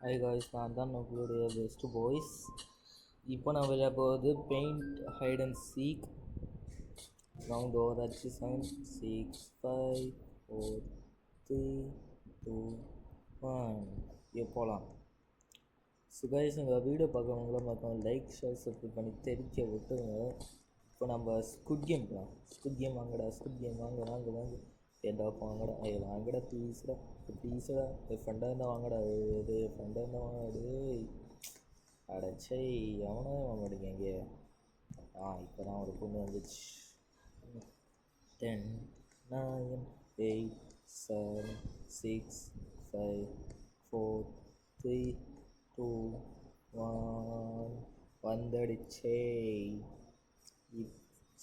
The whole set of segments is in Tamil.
ஹாய் காய்ஸ், நான் தான் உங்களுடைய பெஸ்ட் பாய்ஸ். இப்போ நான் விளையாட போகிறது பெயிண்ட் hide and seek. Round over ஆச்சு. 7 6 5 4 3 2 1 போகலாம். ஸோ காய்ஸ், உங்கள் வீடியோ பார்க்குறவங்களாம் பார்க்கணும், லைக் ஷேர் சப்ஸ்கிரைப் பண்ணி தெரிக்க விட்டுருங்க. இப்போ நம்ம ஸ்குட் கேம் போகலாம். ஸ்குட் கேம் வாங்கடா, ஸ்குட் கேம் வாங்க வாங்க வாங்க. ஏண்டா வாங்கடா, வாங்கடா ப்ளீஸ்டா ப்ளீஸ்டா. ஃப்ரெண்டாக இருந்தால் வாங்கடா, இது ஃப்ரெண்டாக இருந்தால் வாங்கடா. அடைச்சை எவனோ வாங்க மாட்டேங்க. இப்போ தான் ஒரு பொண்ணு வந்துச்சு. 10 9 8 7 6 5 4 3 2 1 வந்துடுச்சே.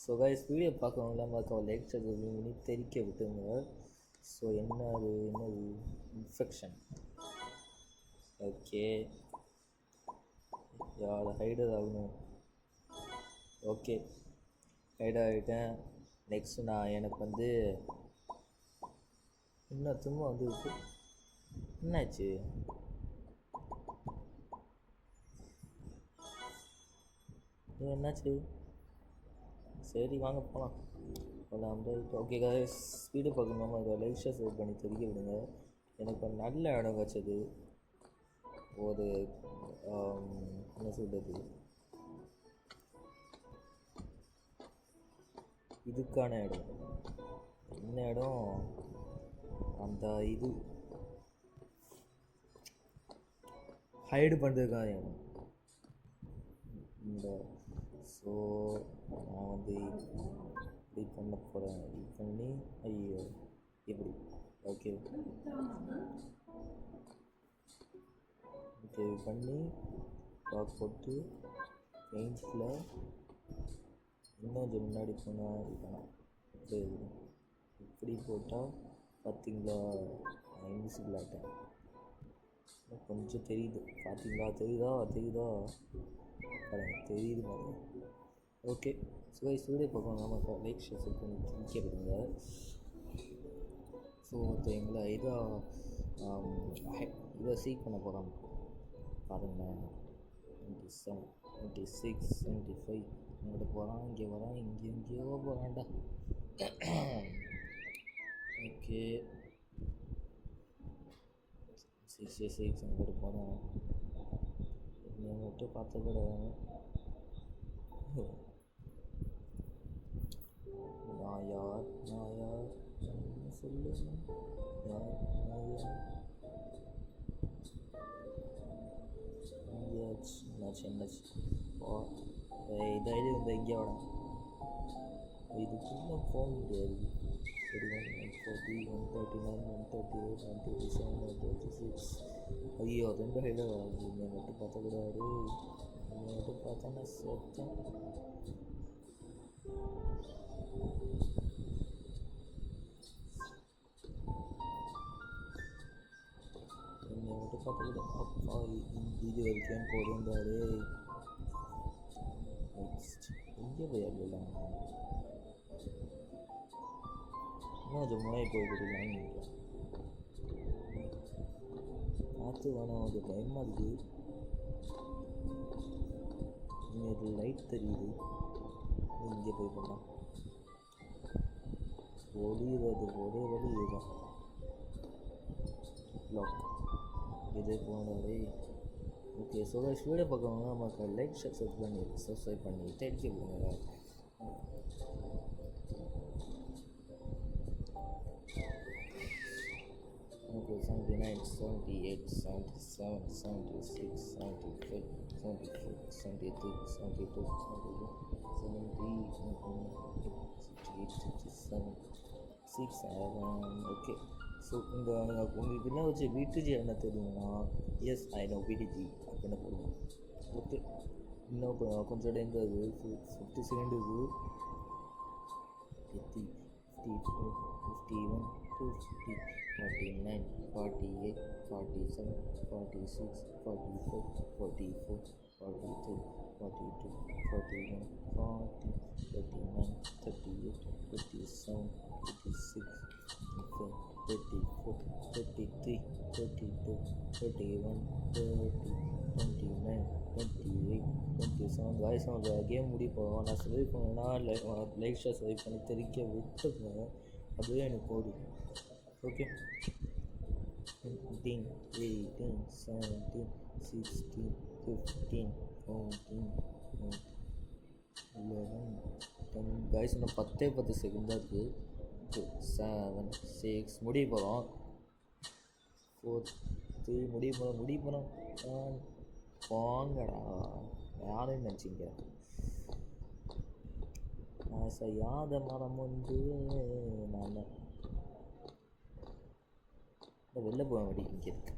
ஸோ கைஸ், வீடியோ பார்க்கவங்களாம் பார்க்க லைக் பண்ணி தெரிக்க விட்டுங்க. ஸோ என்னது இன்ஃபெக்ஷன். ஓகே, யார் ஹைடர் ஆகணும். ஓகே, ஹைட் ஆகிட்டேன். நெக்ஸ்ட்டு நான் எனக்கு வந்து இன்னும் திரும்ப வந்து என்னாச்சு? என்னாச்சு? சரி வாங்க போகலாம். ஓகே காய்ஸ், ஸ்பீடு பார்க்கணும். அதை லைக் ஷேர் சேவ் பண்ணி தெரிவிக்க விடுங்க. எனக்கு ஒரு நல்ல இடம் வச்சது, ஒரு என்ன சொல்கிறது, இதுக்கான இடம். என்ன இடம்? அந்த இது ஹைடு பண்ணுறதுக்கான இடம் இந்த. ஸோ நான் வந்து இப்படி பண்ண போகிறேன். இது பண்ணி ஐயோ இப்படி. ஓகே ஓகே, பண்ணி டாக் போட்டு பெயிண்டில் இன்னும் கொஞ்சம் முன்னாடி போனால் இருக்கணும். இப்படி போட்டால் பார்த்தீங்களா, இன்விசிபிள் ஆகிட்டேன். கொஞ்சம் தெரியுது, பார்த்தீங்களா? தெரியுதா தெரியுது பாருங்க. ஓகே, ஸோ வீடியோ பார்க்கணும். நமக்கு லைக் ஷேர் பண்ணி தெரிவிக்க. ஸோ எங்களை இதை சீக் பண்ண போகிறோம் பாருங்கள். 27 26 75 இங்கிட்ட போகிறான், இங்கே வரான், எங்கேயோ போகிறான்டா. ஓகே 66 இங்கிட்ட போகிறேன். நீ மட்டும் பார்த்த கூட நான் யார் சொல்லு. என்னாச்சு? தைரியம் இந்த இங்கே வாடா. இதுக்குள்ள போக முடியாது. 140 139 138 137 136. ஐயோ, 2 ஹைடாக வராது. என்னை மட்டும் பார்த்தக்கூடாது. என்னை மட்டும் பார்த்தா செத்தேன். என்னை மட்டும் பார்த்தக்கூடாது. அப்பா, இது வரைக்கும் போதும்டாரு. எங்கே போயிடலாம்? இன்னும் கொஞ்சம் முன்னாடி போய்கிடலான்னு பார்த்து வேணாம். அது பயமாக இருக்குது. இங்கே இது லைட் தெரியுது. இங்கே போய் பண்ணலாம். ஒளிகிறது ஒரே வழி இதுதான். லாக் இதே போனாலே ஓகே. ஸோ வீடியோ பார்க்கணும்னா நமக்கு லைக் ஷேர் சப்ஸ்கிரைப் பண்ணி தெரிவிக்க விடுங்க. Okay, 79 78 77 76 75 74 73 72 77 67. ஓகே, ஸோ இந்த உங்களுக்கு என்ன வச்சு விடிஜி என்ன தெரியும்னா, எஸ் ஐ நோ விடிஜி அப்படின்னு போடுவோம். ஓகே, இன்னும் கொஞ்சம் இடம் இந்த 50 செகண்டுக்கு 50 52 51 50 49 48 47 46 44 44 43 42 41 40 39 38 57 56 34, 33, 32, 31, 30, 29, 28, 27. காய்ஸ் நம்ம கேம் முடிப்போம். நான் சர்வை பண்ணேன்னா லைக் ஷேர் சர்வை பண்ணி தெரிக்க விட்டுருந்தேன். அதுவே எனக்கு போதும். ஓகே 17, 18, 17, 16, 15, 14, 11, 10. காய்ஸ் இன்னும் 10 செகண்ட் தான் இருக்குது. 7, 6 முடிய போகிறோம். 4, 3 முடிய போகிறோம். வாங்கடா யாரும் நினச்சிங்க ஆசையாத மரம் வந்து நான் வெளில போக வேண்டிய இங்கே இருக்கு.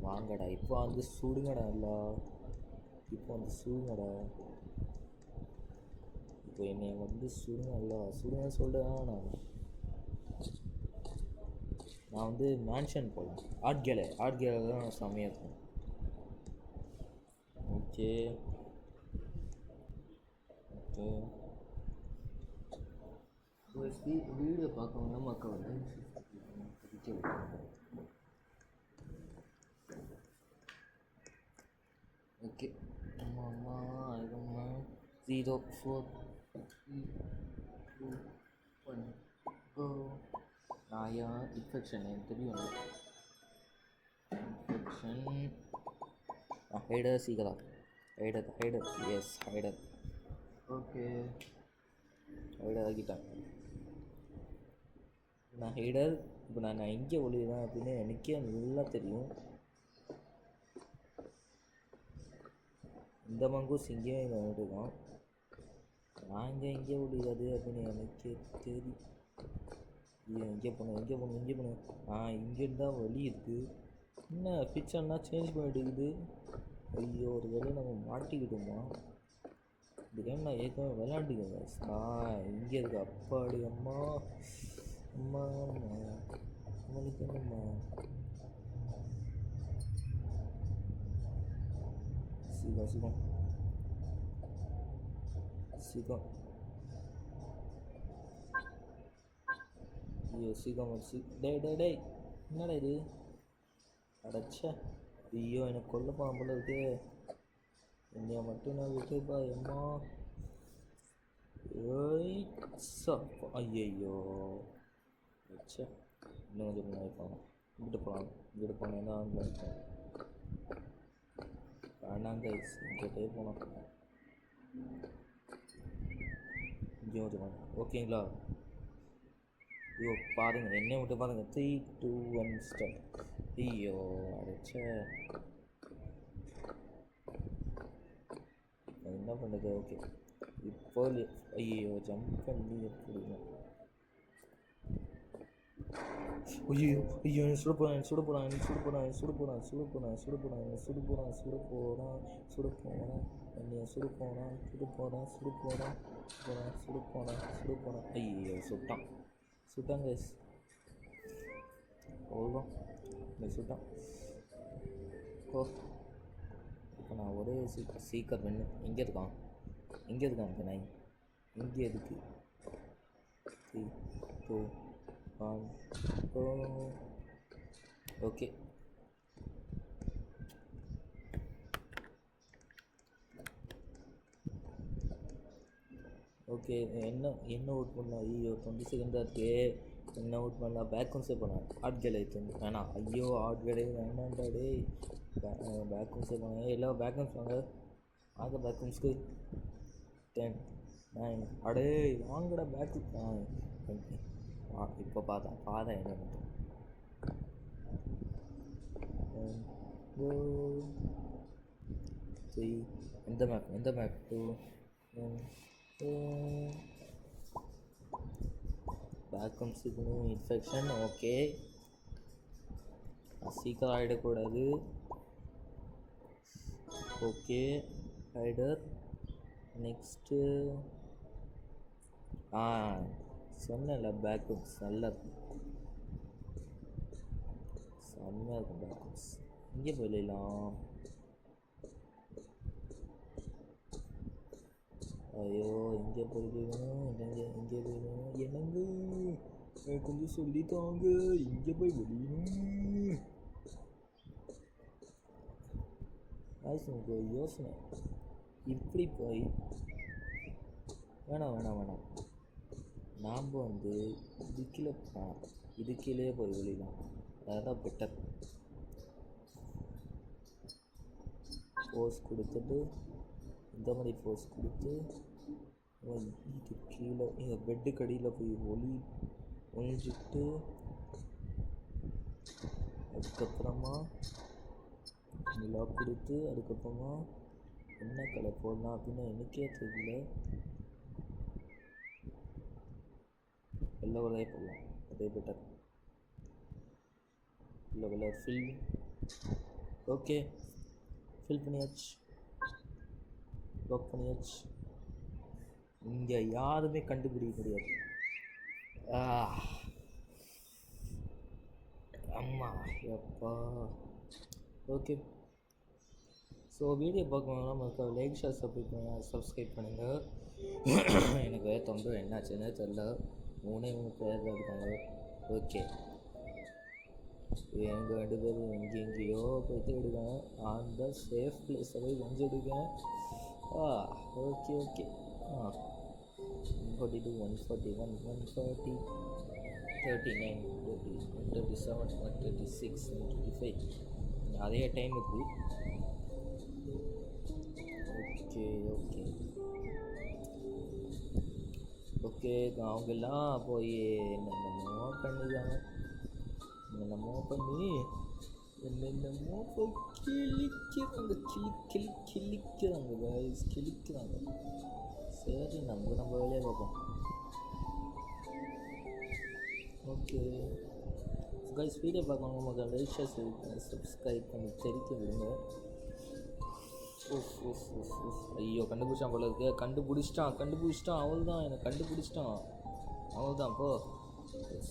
வாங்கடா இப்போ வந்து சுடுங்கடா எல்லாம். இப்போ வந்து சுடுங்கடா. இப்போ என்னை வந்து சுடுங்க சொல்கிறேன். நான் வந்து மேன்ஷன் போகலாம். ஆர்ட் கேலரி தான் செம்மையாக இருக்கும். ஓகே வீடியோ பார்க்கணுன்னா மக்கள் வந்து ஓகே அம்மா 0, 4, 3, 2, 1 கோ. நாயா இன்ஃபெக்ஷன் எனக்கு தெரியும். இன்ஃபெக்ஷன் ஹைடர் சீக்கிரம் ஹைடர் எஸ் ஹைடர். ஓகே ஹைடர் ஆகிட்டேன் நான் ஹைடர். இப்போ நான் எங்கே ஒளியுறேன் அப்படின்னு எனக்கே நல்லா தெரியும். இந்த மங்கூஸ் இங்கேயும் இவன் விடுவான். நான் எங்கே ஒளியாது அப்படின்னு எனக்கே தெரியும். எங்கே போனேன் இங்கேருந்து தான் வழி இருக்குது. என்ன பிக்சர்னா சேஞ்ச் பண்ணிட்டு இருக்குது. ஐயோ ஒரு வேலை நம்ம மாட்டிக்கிட்டோமா. இந்த கேம் நான் ஏற்கனவே விளையாண்டுக்கேன். இங்கே இருக்கு. அப்பாடி அம்மா நம்மளுக்கு என்னம்மா சீக்கிரம் ஐயோ சீக்கிரம் டே என்னடா இது அடைச்சா. ஐயோ எனக்கு கொல்ல போல இருக்கு. என்னைய மட்டும் நான் விட்டுப்பா எம்மா. ஐயோ வச்சா இன்னும் கொஞ்சம் நினைப்போம். இங்கிட்டு போனேன்னா நினைப்பேன். வேணாம் கைஸ் இங்கிட்டே போனோம். இங்கே கொஞ்சம் ஓகேங்களா. ஐயோ பாருங்கள் என்னை விட்டு பாருங்கள். 3, 2, 1 ஸ்டார்ட். ஐயோ அடைச்ச என்ன பண்ணுறது. ஓகே இப்போ ஐயோ ஜம்ப் பண்ணி எப்படிங்க. ஐயோ சுட போகிறான் ஐயோ சுட்டான் கைஸ். அவ்வளோதான் சுட்டான். ஓ இப்போ நான் ஒரே சீக்கிரம் பண்ணு. எங்கே இருக்கான் அந்த நாய் இங்கே இருக்கு. 3, 2, 1 ஓகே என்ன அவுட் பண்ணலாம். ஐயோ 20 செகண்ட் தான் இருக்கு. என்ன அவுட் பண்ணலாம். பேக்கவுன்ஸே பண்ணலாம். ஆர்ட் கேலரி வேணாம். ஐயோ ஆர்ட் கேலரி வேணாண்டா டே. பேக்கவுன்ஸே பண்ணேன். எல்லாம் பேக்கவுன்ஸ் வாங்க பேக்கவுன்ஸ்க்கு 10, 9 அடே வாங்கடா பேக்கு. இப்போ பார்த்தா என்ன பண்ணுறேன். எந்த மேப் 2 பேக்கம்ஸுக்கு இன்ஃபெக்ஷன். ஓகே சீக்கிரம் ஆகிடக்கூடாது. ஓகே ஹைடர் நெக்ஸ்ட்டு. சொன்னேன்ல பேக்கப்ஸ் நல்லா இருக்கும். செம்மையாக இருக்கும் பேக்கப்ஸ். இங்கே போயிடலாம். ஐயோ இங்கே போயிடணும். என்னங்க கொஞ்சம் சொல்லித்தாங்க, இங்கே போய் வெளியணும். எனக்கு ஒரு யோசனை, இப்படி போய் வேணாம் நாம் வந்து இது கீழே போய் வெளியலாம். அதுதான் பெட்டர். ஃபோர்ஸ் கொடுத்துட்டு இந்த மாதிரி ஃபோர்ஸ் கொடுத்து இது கீழே இந்த பெட்டுக்கு அடியில் போய் ஒழிஞ்சிட்டு அதுக்கப்புறமா லாக் கொடுத்து அதுக்கப்புறமா என்ன கலர் போடலாம் அப்படின்னா எனக்கே தெரியல. வெள்ளை கலரே போடலாம், அதே பெட்டர். வெள்ளை கலர் ஃபில். ஓகே, ஃபில் பண்ணியாச்சு, லாக் பண்ணியாச்சு. இங்கே யாருமே கண்டுபிடிக்க முடியாது. அம்மா எப்பா. ஓகே, ஸோ வீடியோ பார்க்கணுன்னா நமக்கு லைக் ஷேர் சப்ஸ்கிரைப் பண்ணுங்கள். எனக்கு தொண்டை என்னாச்சுன்னே தெரில, 3 பேர் தான் இருக்காங்க. ஓகே, எங்கள் 2 பேரும் எங்கேயோ போய்ட்டு விடுவேன். அந்த சேஃப் பிளேஸை போய் கொஞ்சம் எடுக்கேன். ஓகே 142, 141, 140, 39, 137, 136, 135. அதே டைம் இருக்குது. ஓகே அவங்கெல்லாம் போய் என்னென்னமோ பண்ணிக்கிறாங்க. என்னென்னமோ போய் கிழிக்கிறாங்க கைஸ், கிழிக்கிறாங்க. சரி, நம்ம வேலையை பார்ப்போம். ஓகே கைஸ், வீடியோ பார்க்கணும் நமக்கு லைக் ஷேர் சப்ஸ்கிரைப் பண்ணி தெரிவிக்க விடுங்க. ஐயோ, கண்டுபிடிச்சான் போல இருக்கு. கண்டுபிடிச்சிட்டான். அவள்தான் எனக்கு கண்டுபிடிச்சிட்டான். அவள்தான் போ.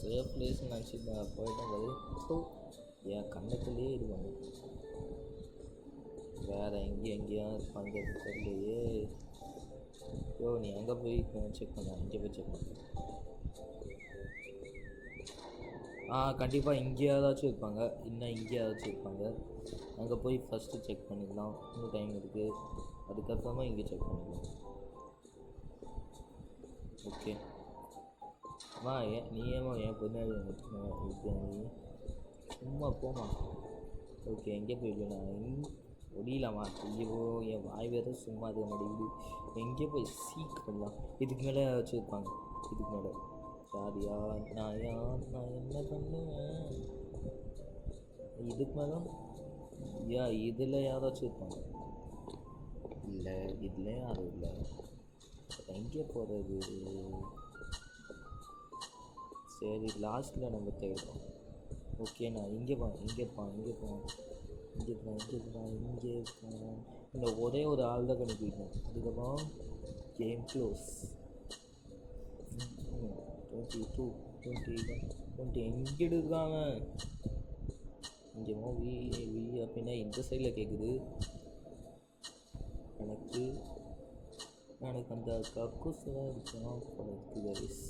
சேஃப் பிளேஸ் நினச்சிட்டு போயிட்டேன் போது. ஸோ என் கண்ணத்துலேயே இது பண்ணு. வேறு எங்கேயா இருப்பாங்க தெரியலையே. நீ எங்கே போய் செக் பண்ண? இங்கே போய் செக் பண்ண. கண்டிப்பாக இங்கேயாச்சும் இருப்பாங்க. இன்னும் இங்கேயாச்சும் இருப்பாங்க. அங்கே போய் ஃபஸ்ட்டு செக் பண்ணிக்கலாம். இன்னும் டைம் இருக்குது. அதுக்கப்புறமா இங்கே செக் பண்ணிக்கலாம். ஓகே நீ ஏமா என் பின்னாடி வந்துட்டு நீ சும்மா போமா. ஓகே, எங்கே போயிடலண்ணா ஒடியலாமா? ஐயோ, என் வாய் வேறு சும்மா இருக்க மாட்டேங்குது. எங்கே போய் சீக் பண்ணலாம்? இதுக்கு மேலே வச்சுருப்பாங்க. இதுக்கு மேலே சாரியா நான் என்ன பண்ணுவேன்? இதுக்கு மேலே இதில் யாராச்சும் இருப்பாங்க. இல்லை, இதில் யாரும் இல்லை. எங்கே போகிறது? சரி, லாஸ்ட்டில் நம்ம தேடுறோம். ஓகே, நான் இங்கே போகிறேன். இந்த ஒரே ஒரு ஆள் தான் கண்டுபிடிக்கணும். அதுக்கப்புறம் கேம் க்ளோஸ். 22, 21, 20 எங்கே இருக்காங்க? இங்கே வி அப்படின்னா இந்த சைடில் கேட்குது. எனக்கு அந்த கக்கூஸ்லாம் இருக்குன்னா போல இருக்குது கைஸ்.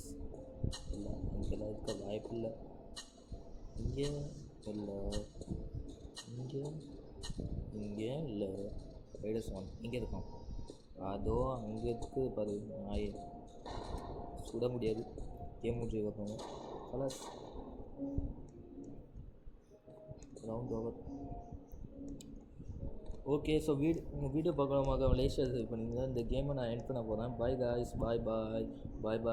இல்லை, இங்கெல்லாம் இருக்க வாய்ப்பு இல்லை. இங்கே இல்லை, இங்கே இல்லை. ரைடர்ஸ் 1 இங்கே இருக்கான். அதோ அங்கே இருக்கு பாரு. நாயை சுட முடியாது. கேம் முடிச்சு வைப்பாங்க. Colours round over. Okay, so உங்கள் வீடியோ பார்க்கணுமாக லைக் ஷேர் பண்ணிங்கன்னா இந்த கேமை நான் எண்ட் பண்ண போகிறேன். பாய் காய்ஸ், பாய்.